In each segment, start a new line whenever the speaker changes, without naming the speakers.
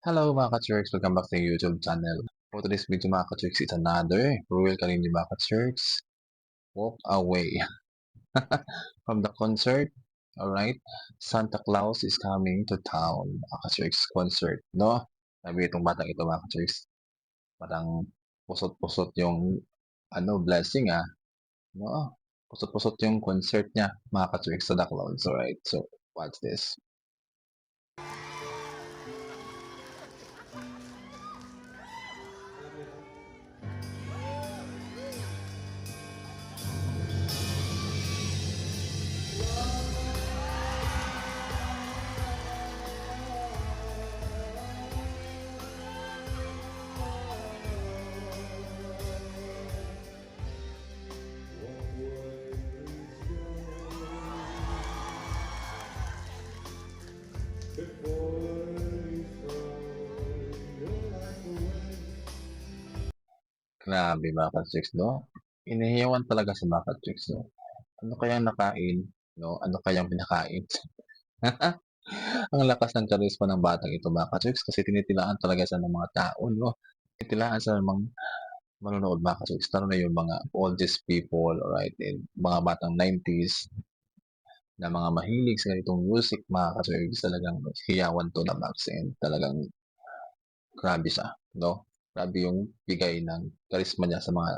Hello mga ka-Church! Welcome back to your YouTube channel. For today's video mga ka-Church, it's another Ruel Kalimdi mga ka-Church walk away from the concert. Alright? Santa Claus is coming to town. Mga ka-Church concert, no? Sabi itong batang ito mga ka-Church. Parang pusot-pusot yung blessing no? Pusot-pusot yung concert niya mga ka-Church sa The Clouds. Alright? So, watch this. Grabe mga ka-Chicks, no? Inihiyawan talaga sa mga ka-Chicks, no? Ano kayang nakain, no? Ano kayang pinakain? Ang lakas ng charisma ng batang ito mga ka-Chicks kasi tinitilaan talaga siya ng mga tao, no? Tinitilaan siya ng mga manonood mga ka-Chicks, lalo na yung mga oldest people, alright, and mga batang 90s na mga mahilig sa ganitong music mga ka-Chicks, talagang hiyawan to the max and talagang grabe siya, no? Grabe yung bigay ng charisma niya sa mga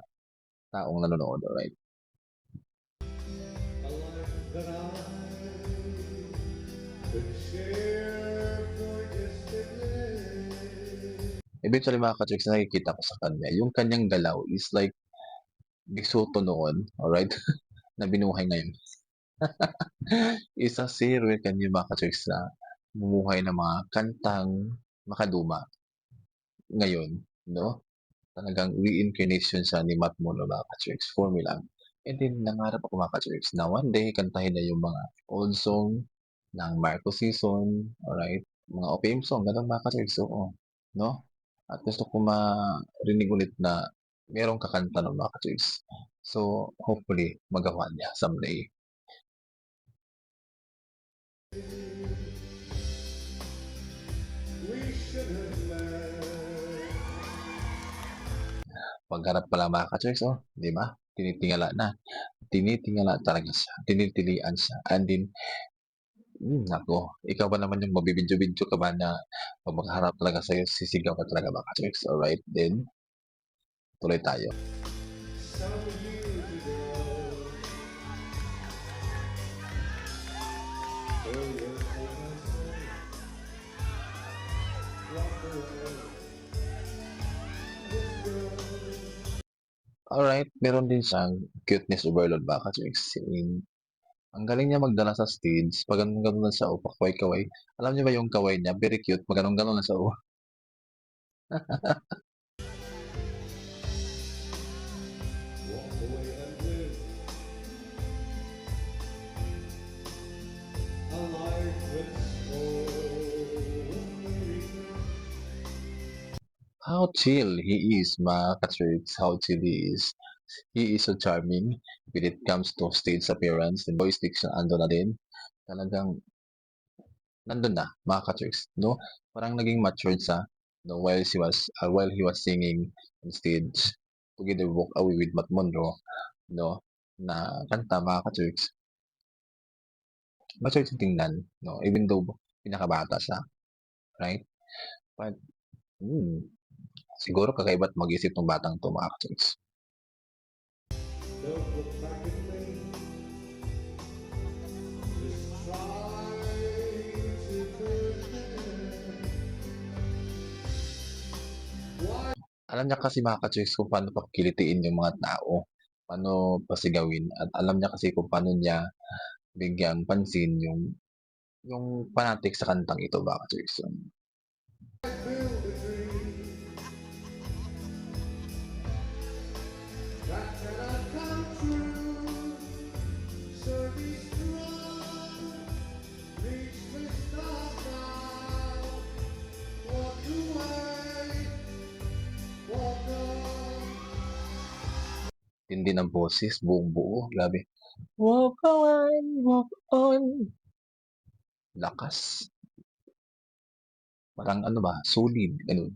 taong nanonood, alright? Eventually mga ka-Chicks, nakikita ko sa kanya, yung kanyang galaw is like Bisuto noon, alright? Na binuhay ngayon. Isa si Ruel Canyo mga ka-Chicks na bumuhay ng mga kantang makaduma ngayon, no? Talagang reincarnation siya ni Matt Mono mga ka-Chicks, formula. And then, nangarap ako mga ka-Chicks na one day, kantahin na yung mga old song ng Marco Season, alright? Mga OPM song, ganun mga ka-Chicks, oo. No? At gusto ko marinig ulit na merong kakanta ng mga ka-Chicks. So, hopefully, magawa niya someday. Pagharap pa lang mga ka-Chicks, oh, di ba? Tinitingala na. Tinitingala talaga siya. Tinitilian siya. And then, nako, ikaw ba naman yung mabibidyo-bidyo ka ba na pag magharap talaga sa'yo, sisigaw ka talaga mga ka-Chicks? Alright, then, tuloy tayo. Alright, meron din siyang cuteness overload mga ka-Chicks. Ang galing niya magdala sa stage, pag ganun lang siya, kaway-kaway. Alam niyo ba yung kaway niya? Very cute, pag ganun lang siya, How chill he is, mga ka-Chicks. How chill he is. He is so charming when it comes to stage appearance. And voice diction, ando na din. Talagang, nandun na, mga ka-Chicks, no? Parang naging matured siya, no, while he was singing on stage together Walk Away with Matt Monroe, no, na kanta mga ka-Chicks. Matured yung tingnan, no, even though pinakabata siya, right? But, siguro kakaiba't mag-isip ng batang to mga ka-Chicks. Alam niya kasi mga ka-Chicks kung paano pakilitiin yung mga tao, paano pasigawin, at alam niya kasi kung paano niya bigyang pansin yung fanatic sa kantang ito mga ka-Chicks. Tindi ng boses, buong buo, grabe. Walk on, walk on. Lakas. parang ano ba, solid, gano'n.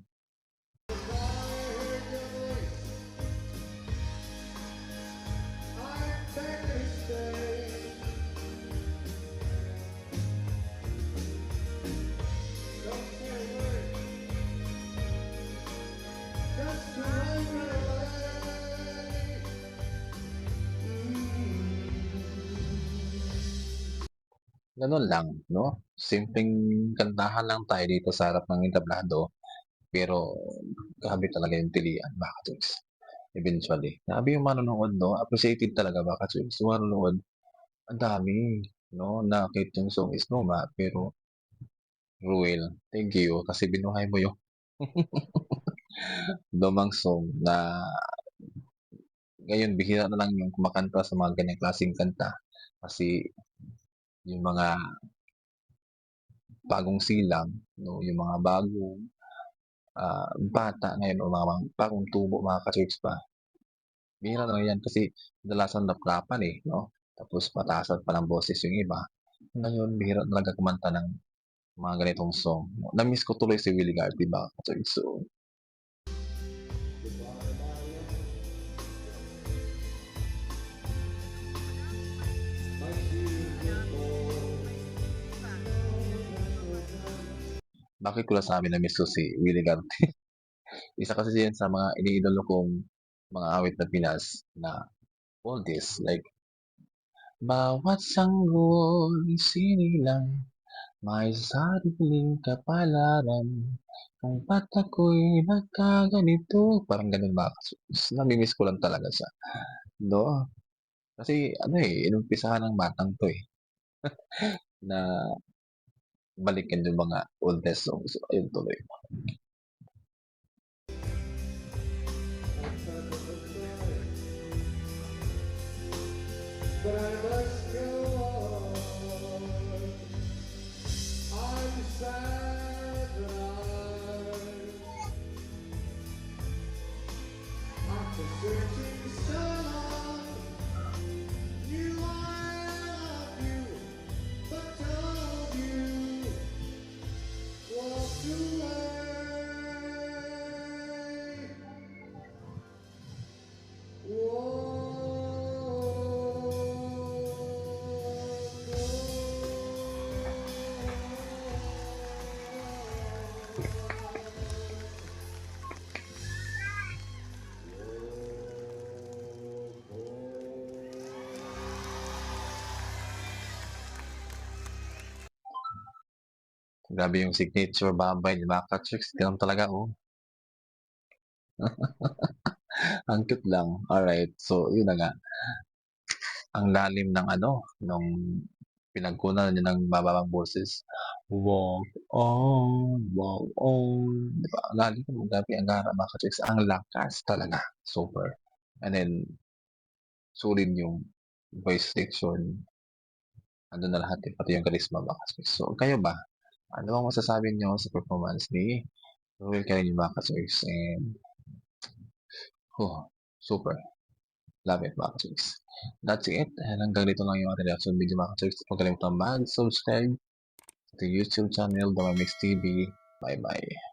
Gano'n lang 'no, simpleng kantahan lang tayo dito sa harap ng entablado, pero grabe talaga yung pilian, baka choice, eventually. Grabe yung manonood 'no, appreciated talaga baka choice, yung manonood ang dami 'no, na kahit yung song is luma, pero Ruel, thank you kasi binuhay mo yung lumang song na ngayon bihira na lang yung kumakanta sa mga ganyang klaseng kanta. Kasi yung mga bagong silang 'no, yung mga bagong, bata ngayon o mga bagong tubo mga ka-church pa, bihira na lang 'yan kasi kadalasan raplapan, eh, 'no, tapos pataasan pa ng boses yung iba. Ngayon bihira talaga kumanta ng mga ganitong song. Na-miss ko tuloy si Willie Garvey mga ka-church. So, bakit ko nasabi na-miss ko si Willie Garvey? Isa kasi yan sa mga iniidolo kong mga awit na Pinas na oldies like bawat sanggol sinilang may sariling kapalaran kung ba't ako'y nagkaganito parang ganun ba nami-miss ko lang talaga siya 'no, kasi ano, eh, inumpisahan ng batang 'to, eh, na balikan yung mga oldest songs so ayun tuloy.
But I must go on. I'm sad that after searching so long, knew I love you, but told you walked away.
Grabe yung signature babay ni Baka Chicks ganun talaga, oh. Ang cute lang, alright. So yun na nga, ang lalim ng ano, nung pinagkunan niya ng mababang boses. Walk on, 'di ba? Ang lalim nun, grabe ang gara Baka Chicks, ang lakas talaga, super. And then solid yung voice diction, andun na lahat, eh, pati yung charisma Baka Chicks. So kayo ba, ano bang masasabi niyo sa performance ni Ruel Carino Baka Chicks and super. Love it, mga ka-chicks. That's it. Hanggang dito lang yung ating reaction video, mga ka-chicks. Huwag kalimutan mag-subscribe sa YouTube channel, The Mix TV. Bye-bye.